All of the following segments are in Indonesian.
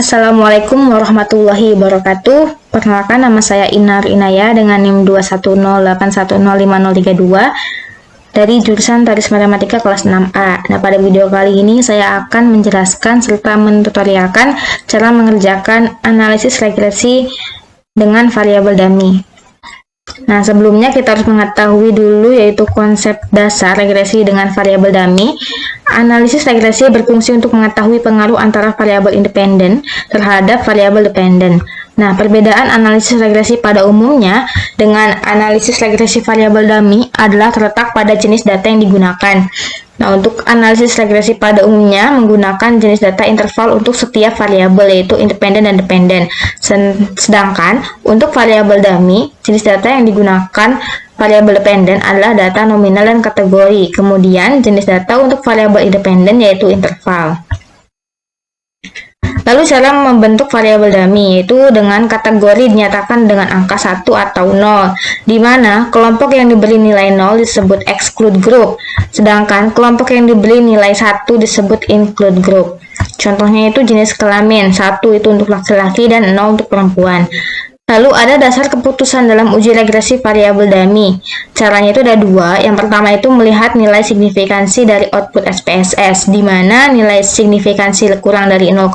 Assalamualaikum warahmatullahi wabarakatuh. Perkenalkan, nama saya Inar Inaya dengan NIM 21081050032 dari jurusan Taris Matematika kelas 6A. Nah, pada video kali ini saya akan menjelaskan serta mentutorialkan cara mengerjakan analisis regresi dengan variabel dummy. Nah, sebelumnya kita harus mengetahui dulu yaitu konsep dasar regresi dengan variabel dummy. Analisis regresi berfungsi untuk mengetahui pengaruh antara variabel independen terhadap variabel dependen. Nah, perbedaan analisis regresi pada umumnya dengan analisis regresi variabel dummy adalah terletak pada jenis data yang digunakan. Nah, untuk analisis regresi pada umumnya menggunakan jenis data interval untuk setiap variabel yaitu independen dan dependen. Sedangkan untuk variabel dummy, jenis data yang digunakan variabel dependen adalah data nominal dan kategori. Kemudian jenis data untuk variabel independen yaitu interval. Lalu cara membentuk variabel dummy yaitu dengan kategori dinyatakan dengan angka 1 atau 0, di mana kelompok yang diberi nilai 0 disebut exclude group, sedangkan kelompok yang diberi nilai 1 disebut include group. Contohnya itu jenis kelamin, 1 itu untuk laki-laki dan 0 untuk perempuan. Lalu ada dasar keputusan dalam uji regresi variabel dummy. Caranya itu ada dua. Yang pertama itu melihat nilai signifikansi dari output SPSS, di mana nilai signifikansi kurang dari 0,05,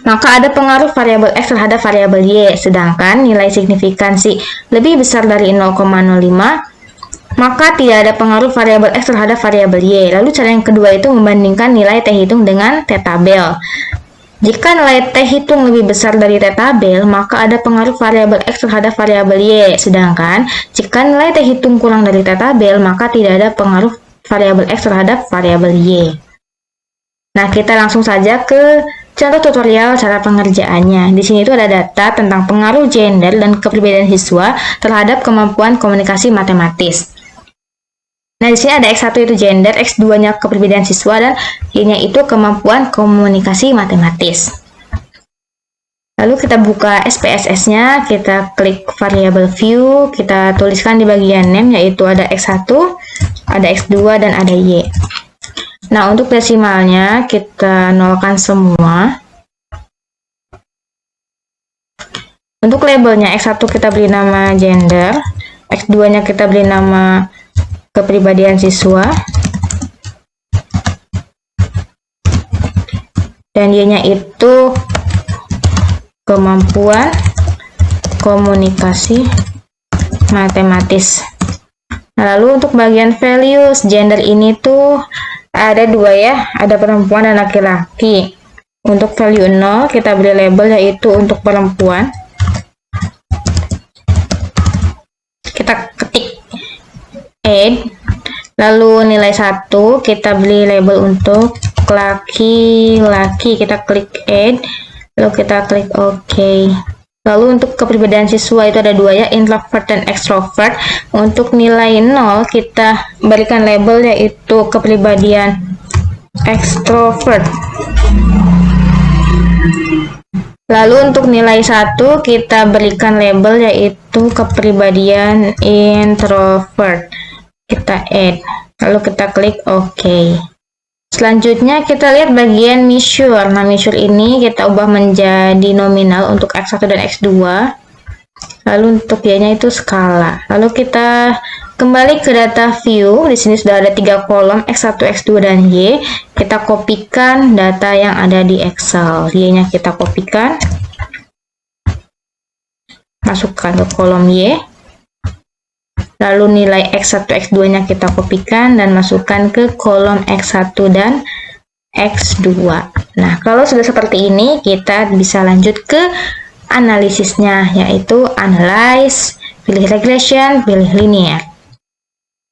maka ada pengaruh variabel X terhadap variabel Y. Sedangkan nilai signifikansi lebih besar dari 0,05, maka tidak ada pengaruh variabel X terhadap variabel Y. Lalu cara yang kedua itu membandingkan nilai T hitung dengan T tabel. Jika nilai T hitung lebih besar dari T tabel, maka ada pengaruh variabel X terhadap variabel Y. Sedangkan, jika nilai T hitung kurang dari T tabel, maka tidak ada pengaruh variabel X terhadap variabel Y. Nah, kita langsung saja ke contoh tutorial cara pengerjaannya. Di sini itu ada data tentang pengaruh gender dan kepribadian siswa terhadap kemampuan komunikasi matematis. Nah, di sini ada X1 itu gender, X2-nya kepribadian siswa, dan Y-nya itu kemampuan komunikasi matematis. Lalu kita buka SPSS-nya, kita klik variable view, kita tuliskan di bagian name, yaitu ada X1, ada X2, dan ada Y. Nah, untuk desimalnya, kita nolkan semua. Untuk labelnya, X1 kita beri nama gender, X2-nya kita beri nama kepribadian siswa, dan Y-nya itu kemampuan komunikasi matematis. Nah, lalu untuk bagian values, gender ini tuh ada dua ya, ada perempuan dan laki-laki. Untuk value 0 kita beri label yaitu untuk perempuan. Kita ketik add, lalu nilai 1 kita beri label untuk laki-laki, kita klik add, lalu kita klik OK. Lalu untuk kepribadian siswa itu ada dua ya, introvert dan extrovert. Untuk nilai 0 kita berikan label yaitu kepribadian extrovert. Lalu untuk nilai 1 kita berikan label yaitu kepribadian introvert. Kita add, lalu kita klik OK. Selanjutnya kita lihat bagian measure. Nah, measure ini kita ubah menjadi nominal untuk X1 dan X2. Lalu untuk Y-nya itu skala. Lalu kita kembali ke data view. Di sini sudah ada 3 kolom X1, X2, dan Y. Kita kopikan data yang ada di Excel. Y-nya kita kopikan. Masukkan ke kolom Y. Lalu nilai X1, X2-nya kita kopikan dan masukkan ke kolom X1 dan X2. Nah, kalau sudah seperti ini, kita bisa lanjut ke analisisnya, yaitu analyze, pilih regression, pilih linear.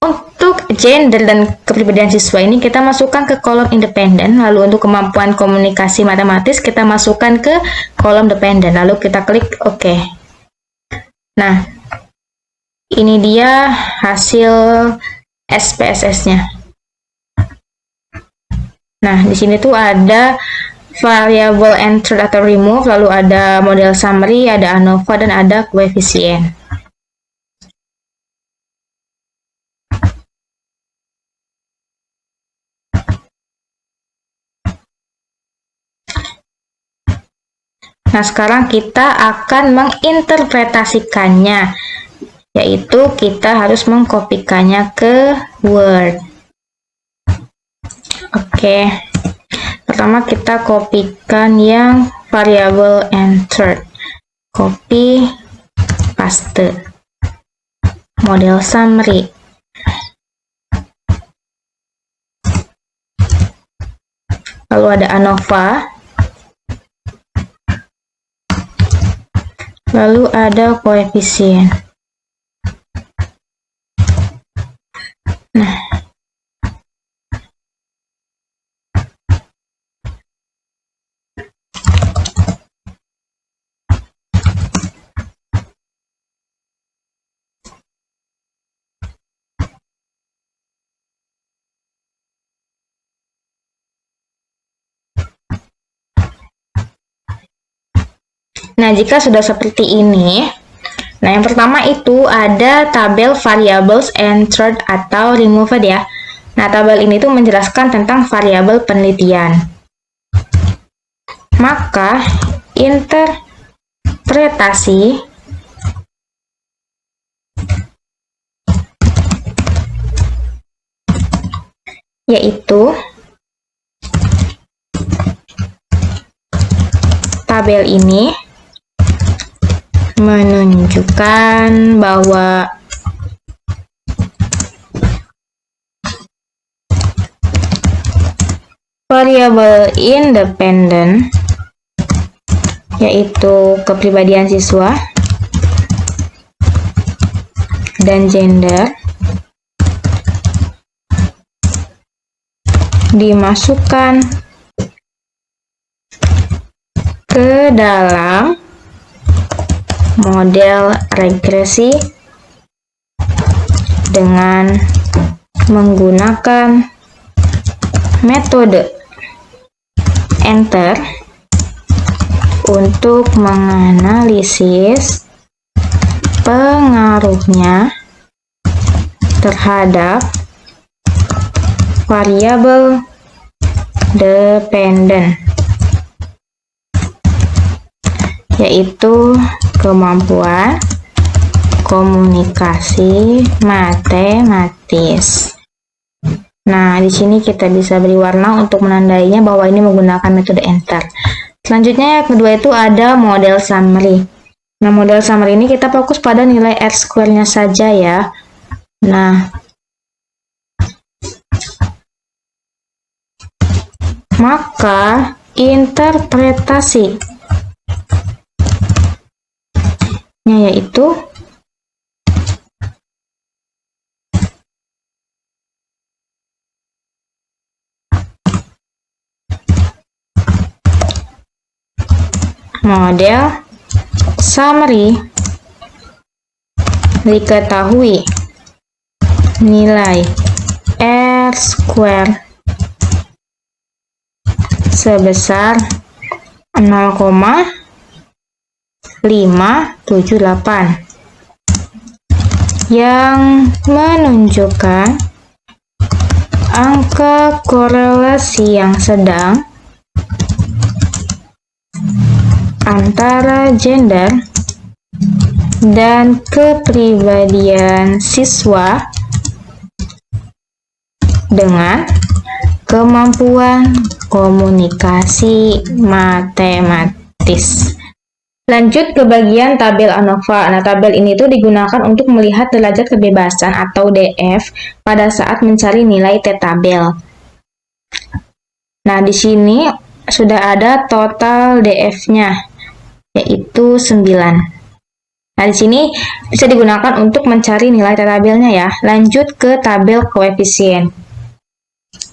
Untuk gender dan kepribadian siswa ini, kita masukkan ke kolom independen, lalu untuk kemampuan komunikasi matematis, kita masukkan ke kolom dependen, lalu kita klik OK. Nah, ini dia hasil SPSS-nya. Nah, di sini tuh ada variable entered atau remove, lalu ada model summary, ada ANOVA, dan ada koefisien. Nah, sekarang kita akan menginterpretasikannya, yaitu kita harus mengkopikannya ke Word. Oke, pertama kita kopikan yang variable entered. Copy, paste. Model summary. Lalu ada ANOVA. Lalu ada koefisien. Nah, jika sudah seperti ini, nah yang pertama itu ada tabel variables entered atau removed ya. Nah, tabel ini tuh menjelaskan tentang variabel penelitian. Maka, interpretasi yaitu tabel ini menunjukkan bahwa variabel independen yaitu kepribadian siswa dan gender dimasukkan ke dalam model regresi dengan menggunakan metode enter untuk menganalisis pengaruhnya terhadap variabel dependen, yaitu kemampuan komunikasi matematis. Nah, di sini kita bisa beri warna untuk menandainya bahwa ini menggunakan metode enter. Selanjutnya yang kedua itu ada model summary. Nah, model summary ini kita fokus pada nilai R-square-nya saja ya. Nah, maka interpretasi yaitu model summary diketahui nilai R-square sebesar 0,578 yang menunjukkan angka korelasi yang sedang antara gender dan kepribadian siswa dengan kemampuan komunikasi matematis. Lanjut ke bagian tabel ANOVA. Nah, tabel ini tuh digunakan untuk melihat derajat kebebasan atau DF pada saat mencari nilai T-tabel. Nah, di sini sudah ada total DF-nya, yaitu 9. Nah, di sini bisa digunakan untuk mencari nilai T-tabelnya ya. Lanjut ke tabel koefisien.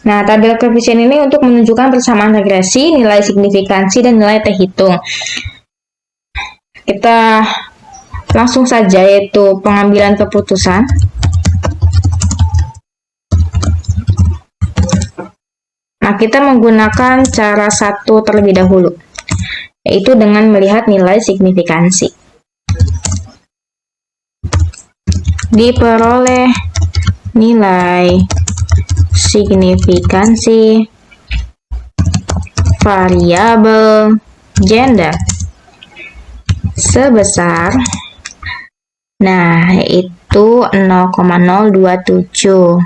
Nah, tabel koefisien ini untuk menunjukkan persamaan regresi, nilai signifikansi, dan nilai T hitung. Kita langsung saja, yaitu pengambilan keputusan. Nah, kita menggunakan cara 1 terlebih dahulu, yaitu dengan melihat nilai signifikansi. Diperoleh nilai signifikansi variabel gender sebesar, nah itu 0,027.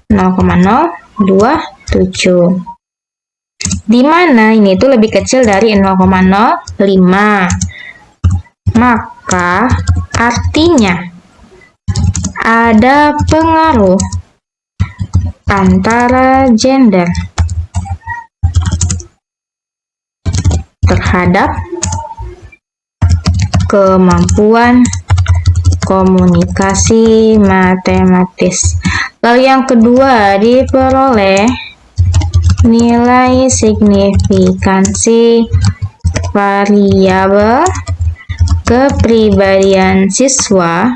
0,027. Di mana ini tuh lebih kecil dari 0,05. Maka artinya ada pengaruh antara gender terhadap kemampuan komunikasi matematis. Lalu yang kedua, diperoleh nilai signifikansi variabel kepribadian siswa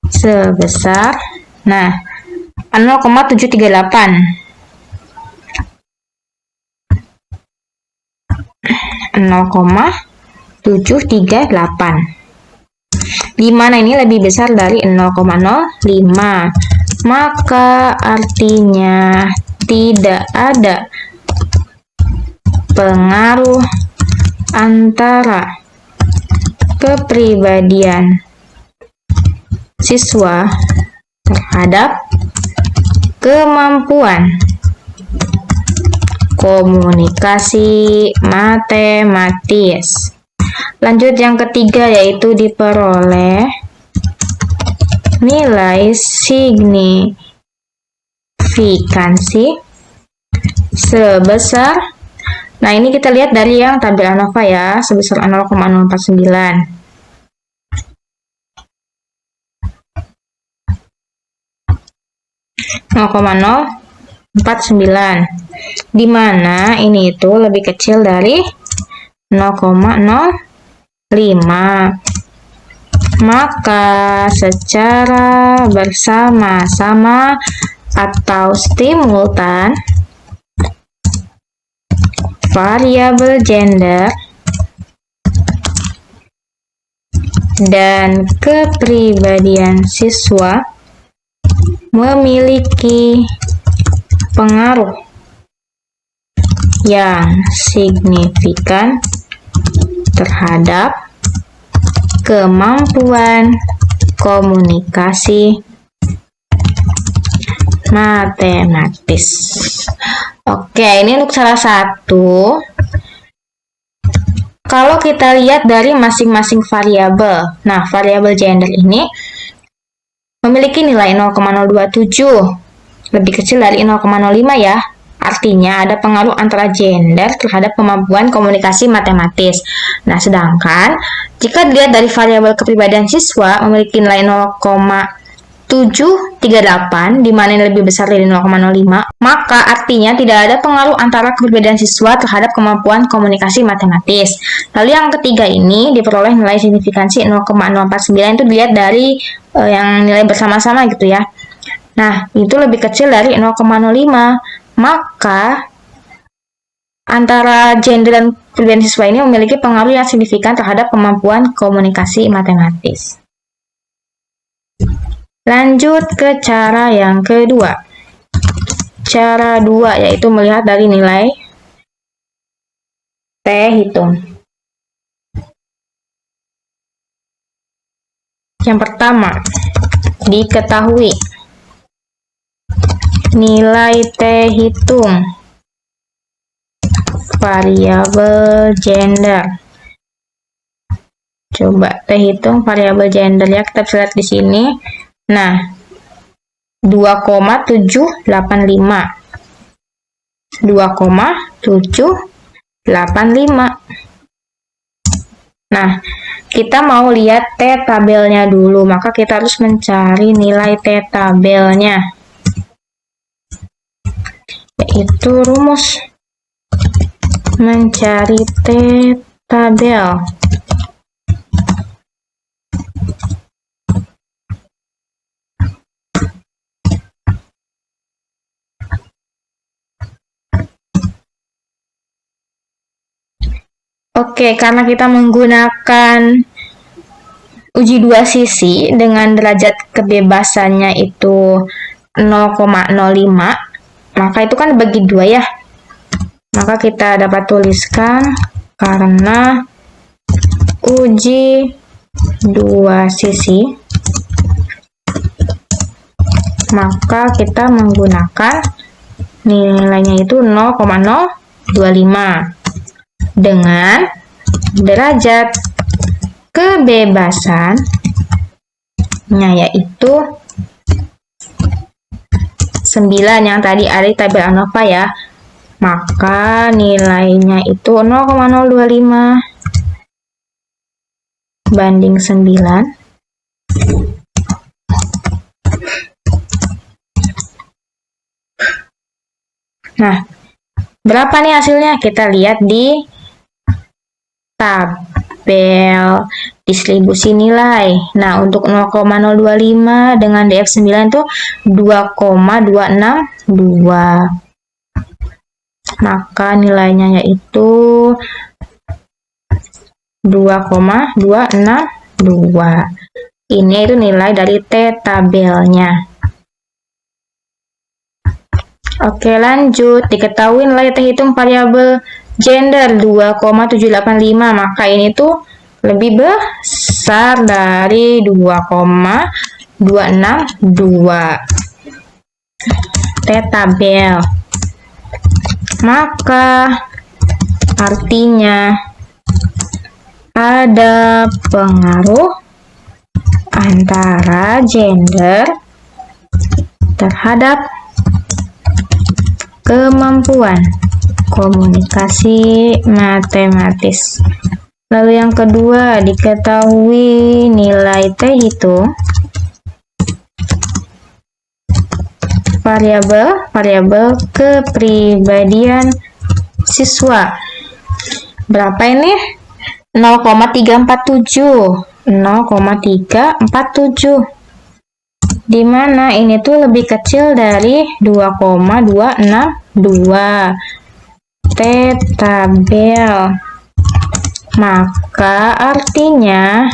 sebesar, nah 0,738. 0,738. Di mana ini lebih besar dari 0,05. Maka artinya tidak ada pengaruh antara kepribadian siswa terhadap kemampuan komunikasi matematis. Lanjut yang ketiga, yaitu diperoleh nilai signifikansi sebesar, nah ini kita lihat dari yang tabel ANOVA ya, sebesar 0,049. Di mana ini itu lebih kecil dari 0,05. Maka secara bersama-sama atau simultan, variabel gender dan kepribadian siswa memiliki pengaruh yang signifikan terhadap kemampuan komunikasi matematis. Oke, ini untuk salah satu. Kalau kita lihat dari masing-masing variabel, nah variabel gender ini memiliki nilai 0,027, lebih kecil dari 0,05 ya. Artinya ada pengaruh antara gender terhadap kemampuan komunikasi matematis. Nah, sedangkan jika dilihat dari variabel kepribadian siswa memiliki nilai 0,738, di mana ini lebih besar dari 0,05, maka artinya tidak ada pengaruh antara kepribadian siswa terhadap kemampuan komunikasi matematis. Lalu yang ketiga ini diperoleh nilai signifikansi 0,049, itu dilihat dari yang nilai bersama-sama gitu ya. Nah, itu lebih kecil dari 0,05. Maka antara gender dan kepribadian siswa ini memiliki pengaruh yang signifikan terhadap kemampuan komunikasi matematis. Lanjut ke cara yang kedua. Cara 2 yaitu melihat dari nilai T hitung. Yang pertama, diketahui nilai T hitung variabel gender. Coba T hitung variabel gender ya, kita bisa lihat di sini. Nah, 2,785. 2,785. Nah, kita mau lihat T tabelnya dulu, maka kita harus mencari nilai T tabelnya. Yaitu rumus mencari T tabel. Oke, karena kita menggunakan uji dua sisi dengan derajat kebebasannya itu 0,05, maka itu kan bagi 2 ya. Maka kita dapat tuliskan Karena uji dua sisi, maka kita menggunakan nilainya itu 0,025 dengan derajat kebebasannya yaitu 9 yang tadi ada di tabel ANOVA ya. Maka nilainya itu 0,025 banding 9. Nah, berapa nih hasilnya? Kita lihat di tabel distribusi nilai. Nah, untuk 0,025 dengan DF9 itu 2,262. Maka nilainya yaitu 2,262. Ini itu nilai dari T tabelnya. Oke, lanjut. Diketahui nilai terhitung variabel gender 2,785. Maka ini tuh lebih besar dari 2,262. T tabel. Maka artinya ada pengaruh antara gender terhadap kemampuan komunikasi matematis. Lalu yang kedua, diketahui nilai terhitung variabel kepribadian siswa. Berapa ini? 0,347. 0,347. Di mana ini tuh lebih kecil dari 2,262. T tabel. Maka artinya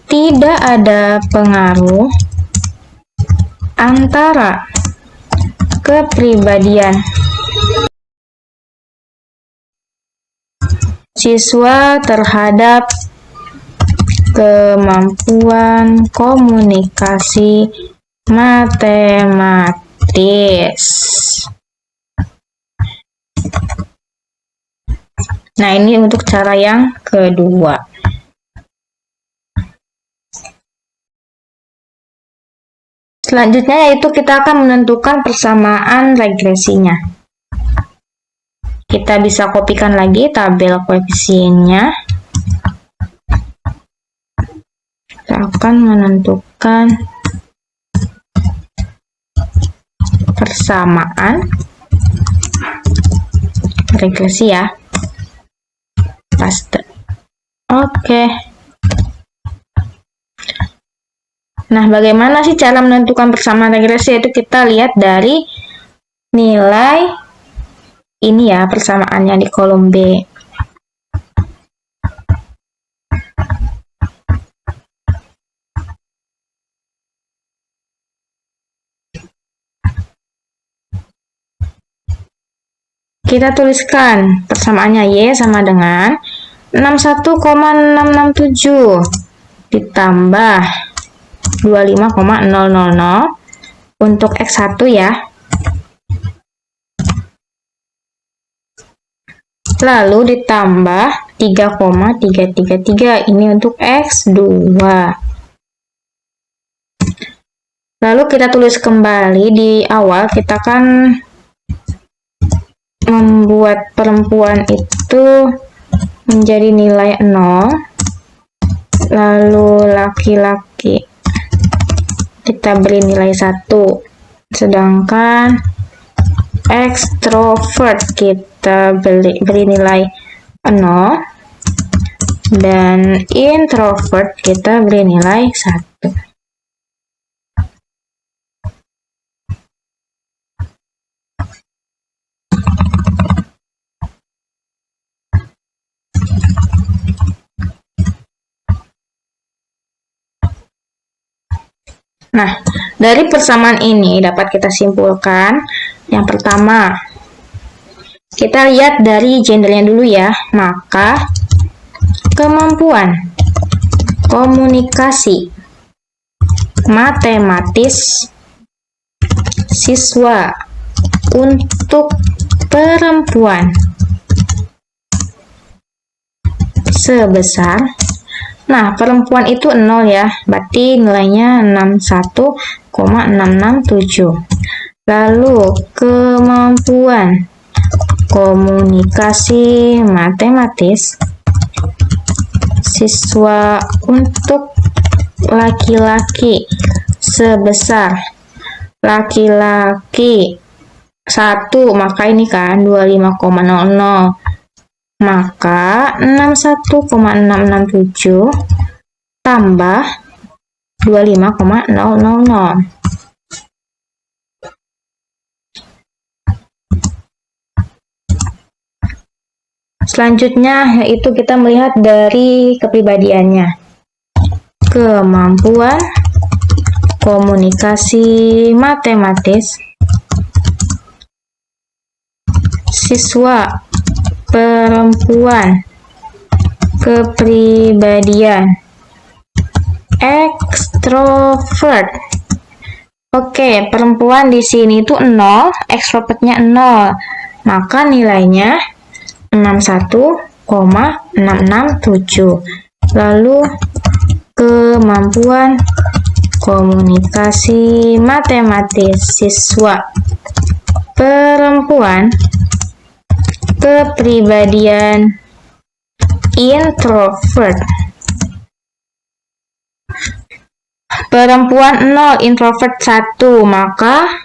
tidak ada pengaruh antara kepribadian siswa terhadap kemampuan komunikasi matematis. Nah, ini untuk cara yang kedua. Selanjutnya yaitu kita akan menentukan persamaan regresinya. Kita bisa kopikan lagi tabel koefisiennya. Kita akan menentukan persamaan regresi ya. Paste. Oke. Nah, bagaimana sih cara menentukan persamaan regresi? Itu kita lihat dari nilai ini ya, persamaannya di kolom B. Kita tuliskan persamaannya Y sama dengan 61,667 ditambah 25,000 untuk X1 ya. Lalu ditambah 3,333 ini untuk X2. Lalu kita tulis kembali di awal, kita kan membuat perempuan itu menjadi nilai 0, lalu laki-laki kita beri nilai 1, sedangkan ekstrovert kita beri nilai 0, dan introvert kita beri nilai 1. Nah, dari persamaan ini dapat kita simpulkan yang pertama, Kita lihat dari gendernya dulu ya. Maka kemampuan komunikasi matematis siswa untuk perempuan sebesar, nah perempuan itu 0 ya, berarti nilainya 61,667. Lalu kemampuan komunikasi matematis siswa untuk laki-laki sebesar, laki-laki 1, maka ini kan 25,00, maka 61,667 tambah 25,000. Selanjutnya yaitu kita melihat dari kepribadiannya. Kemampuan komunikasi matematis siswa perempuan, kepribadian ekstrovert. Oke, perempuan di sini itu 0, ekstrovertnya 0. Maka nilainya 61,667. Lalu kemampuan komunikasi matematis siswa perempuan, kepribadian introvert. Perempuan 0, introvert 1, maka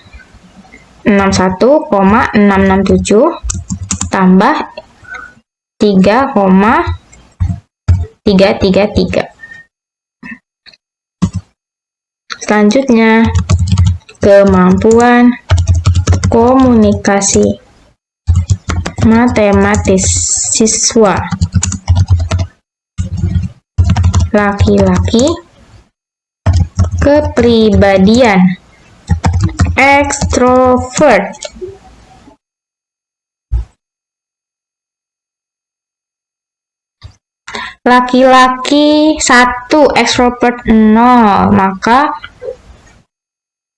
61,667 tambah 3,333. Selanjutnya, kemampuan komunikasi matematis siswa laki-laki, kepribadian ekstrovert. Laki-laki 1, ekstrovert 0, maka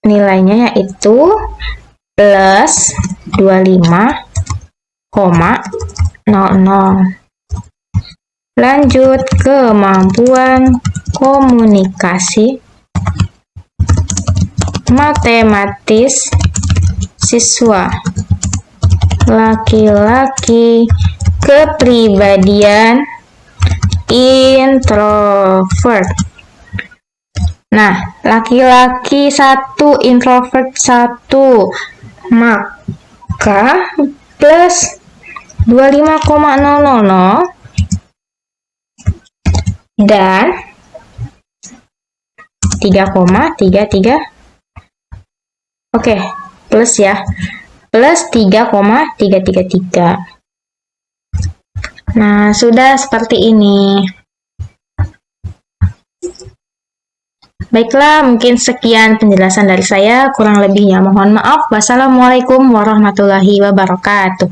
nilainya yaitu plus 25,00. Lanjut, kemampuan komunikasi matematis siswa laki-laki, kepribadian introvert. Nah, laki-laki 1, introvert 1, maka plus 25,000 dan 3,33. Oke, plus ya. Plus 3,333. Nah, sudah seperti ini. Baiklah, mungkin sekian penjelasan dari saya. Kurang lebihnya mohon maaf. Wassalamualaikum warahmatullahi wabarakatuh.